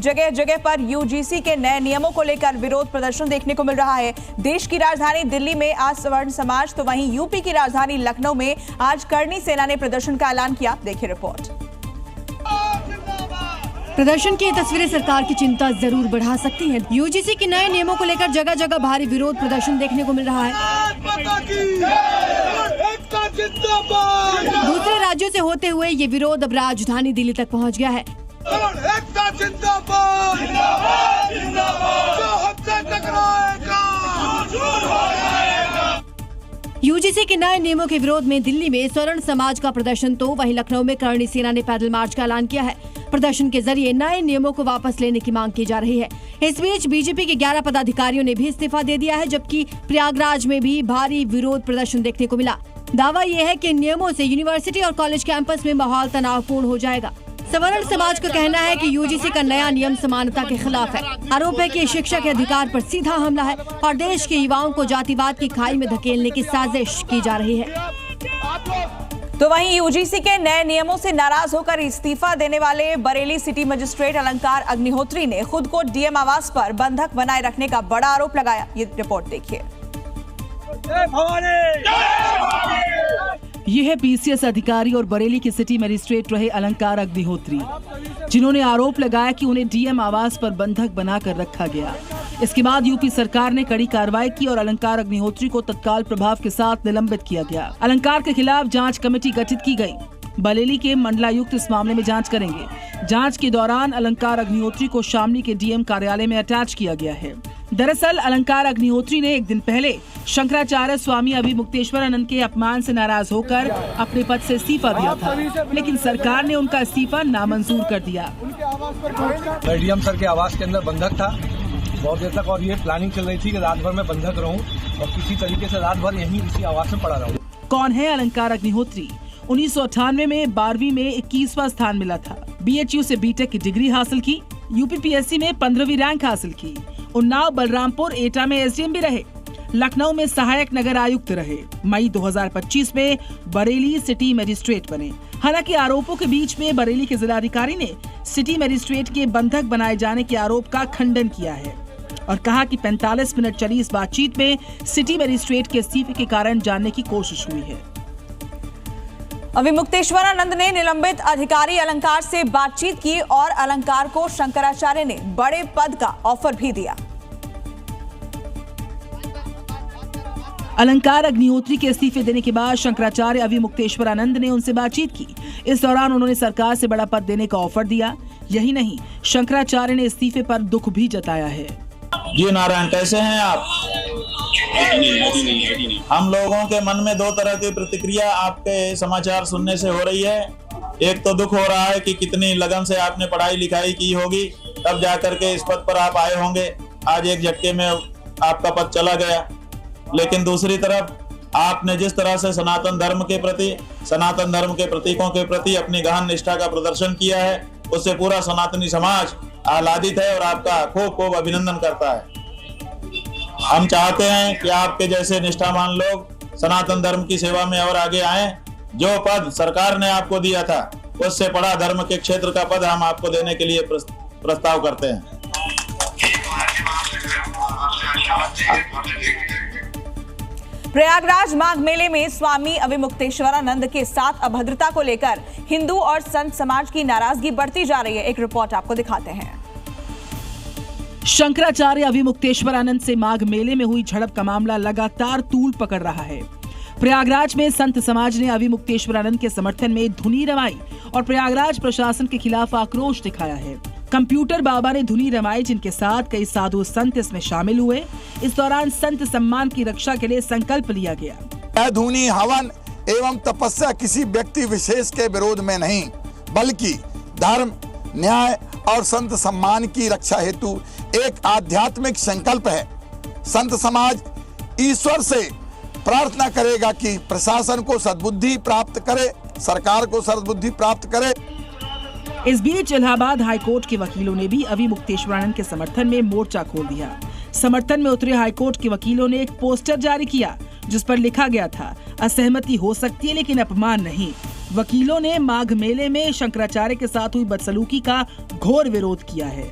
जगह जगह पर यूजीसी के नए नियमों को लेकर विरोध प्रदर्शन देखने को मिल रहा है। देश की राजधानी दिल्ली में आज सवर्ण समाज, तो वहीं यूपी की राजधानी लखनऊ में आज करणी सेना ने प्रदर्शन का ऐलान किया। देखिए रिपोर्ट। प्रदर्शन की तस्वीरें सरकार की चिंता जरूर बढ़ा सकती हैं। यूजीसी के नए नियमों को लेकर जगह जगह भारी विरोध प्रदर्शन देखने को मिल रहा है। दूसरे राज्यों से होते हुए ये विरोध अब राजधानी दिल्ली तक पहुंच गया है। यूजीसी के नए नियमों के विरोध में दिल्ली में स्वर्ण समाज का प्रदर्शन, तो वहीं लखनऊ में करणी सेना ने पैदल मार्च का ऐलान किया है। प्रदर्शन के जरिए नए नियमों को वापस लेने की मांग की जा रही है। इस बीच बीजेपी के 11 पदाधिकारियों ने भी इस्तीफा दे दिया है, जबकि प्रयागराज में भी भारी विरोध प्रदर्शन देखने को मिला। दावा यह है कि नियमों से यूनिवर्सिटी और कॉलेज कैंपस में माहौल तनावपूर्ण हो जाएगा। सवर्ण समाज का कहना है कि यूजीसी का नया नियम समानता के खिलाफ है। आरोप है कि शिक्षा के अधिकार पर सीधा हमला है और देश के युवाओं को जातिवाद की खाई में धकेलने की साजिश की जा रही है। तो वहीं यूजीसी के नए नियमों से नाराज होकर इस्तीफा देने वाले बरेली सिटी मजिस्ट्रेट अलंकार अग्निहोत्री ने खुद को डीएम आवास पर बंधक बनाए रखने का बड़ा आरोप लगाया। ये रिपोर्ट देखिए। ये है पीसीएस अधिकारी और बरेली के सिटी मजिस्ट्रेट रहे अलंकार अग्निहोत्री, जिन्होंने आरोप लगाया कि उन्हें डीएम आवास पर बंधक बनाकर रखा गया। इसके बाद यूपी सरकार ने कड़ी कार्रवाई की और अलंकार अग्निहोत्री को तत्काल प्रभाव के साथ निलंबित किया गया। अलंकार के खिलाफ जांच कमेटी गठित की गई। बरेली के मंडलायुक्त इस मामले में जांच करेंगे। जांच के दौरान अलंकार अग्निहोत्री को शामली के डीएम कार्यालय में अटैच किया गया है। दरअसल अलंकार अग्निहोत्री ने एक दिन पहले शंकराचार्य स्वामी अभिमुक्तेश्वरानंद के अपमान से नाराज होकर अपने पद से इस्तीफा दिया था, लेकिन सरकार ने उनका इस्तीफा नामंजूर कर दिया। मैं डीएम सर के आवास के अंदर बंधक था बहुत देर तक, और ये प्लानिंग चल रही थी कि रात भर में बंधक रहूं और किसी तरीके से रात भर यहीं इसी आवास में पड़ा रहूं। कौन है अलंकार अग्निहोत्री? 1998 में 12वीं में 21वां स्थान मिला था। बीएचयू से बीटेक की डिग्री हासिल की। यूपीपीएससी में 15वीं रैंक हासिल की। उन्नाव, बलरामपुर, एटा में एसडीएम भी रहे। लखनऊ में सहायक नगर आयुक्त रहे। मई 2025 में बरेली सिटी मजिस्ट्रेट बने। हालांकि आरोपों के बीच में बरेली के जिलाधिकारी ने सिटी मजिस्ट्रेट के बंधक बनाए जाने के आरोप का खंडन किया है और कहा कि 45 मिनट चली इस बातचीत में सिटी मजिस्ट्रेट के इस्तीफे के कारण जानने की कोशिश हुई है। अभिमुक्तेश्वरानंद ने निलंबित अधिकारी अलंकार से बातचीत की और अलंकार को शंकराचार्य ने बड़े पद का ऑफर भी दिया। अलंकार अग्निहोत्री के इस्तीफे देने के बाद शंकराचार्य अभिमुक्तेश्वरानंद ने उनसे बातचीत की। इस दौरान उन्होंने सरकार से बड़ा पद देने का ऑफर दिया। यही नहीं, शंकराचार्य ने इस्तीफे पर दुख भी जताया है। जी नारायण, कैसे हैं आप? हम लोगों के मन में दो तरह की प्रतिक्रिया आपके समाचार सुनने से हो रही है। एक तो दुख हो रहा है कि कितनी लगन से आपने पढ़ाई लिखाई की होगी, तब जाकर के इस पद पर आप आए होंगे। आज एक झटके में आपका पद चला गया। लेकिन दूसरी तरफ आपने जिस तरह से सनातन धर्म के प्रति, सनातन धर्म के प्रतीकों के प्रति अपनी गहन निष्ठा का प्रदर्शन किया है, उससे पूरा सनातनी समाज आह्लादित है और आपका खूब खूब अभिनंदन करता है। हम चाहते हैं कि आपके जैसे निष्ठावान लोग सनातन धर्म की सेवा में और आगे आएं। जो पद सरकार ने आपको दिया था, उससे बड़ा धर्म के क्षेत्र का पद हम आपको देने के लिए प्रस्ताव करते हैं। प्रयागराज माघ मेले में स्वामी अभिमुक्तेश्वरानंद के साथ अभद्रता को लेकर हिंदू और संत समाज की नाराजगी बढ़ती जा रही है। एक रिपोर्ट आपको दिखाते हैं। शंकराचार्य अभिमुक्तेश्वरानंद से माघ मेले में हुई झड़प का मामला लगातार तूल पकड़ रहा है। प्रयागराज में संत समाज ने अभिमुक्तेश्वरानंद के समर्थन में धुनी रमाई और प्रयागराज प्रशासन के खिलाफ आक्रोश दिखाया है। कंप्यूटर बाबा ने धुनी रमाई, जिनके साथ कई साधु संत इसमें शामिल हुए। इस दौरान संत सम्मान की रक्षा के लिए संकल्प लिया गया। धुनी, हवन एवं तपस्या किसी व्यक्ति विशेष के विरोध में नहीं, बल्कि धर्म, न्याय और संत सम्मान की रक्षा हेतु एक आध्यात्मिक संकल्प है। संत समाज ईश्वर से प्रार्थना करेगा कि प्रशासन को सद्बुद्धि प्राप्त करे, सरकार को सद्बुद्धि प्राप्त करे। इस बीच इलाहाबाद हाईकोर्ट के वकीलों ने भी अभिमुक्तेश्वरानंद के समर्थन में मोर्चा खोल दिया। समर्थन में उतरे हाईकोर्ट के वकीलों ने एक पोस्टर जारी किया, जिस पर लिखा गया था, असहमति हो सकती है लेकिन अपमान नहीं। वकीलों ने माघ मेले में शंकराचार्य के साथ हुई बदसलूकी का घोर विरोध किया है।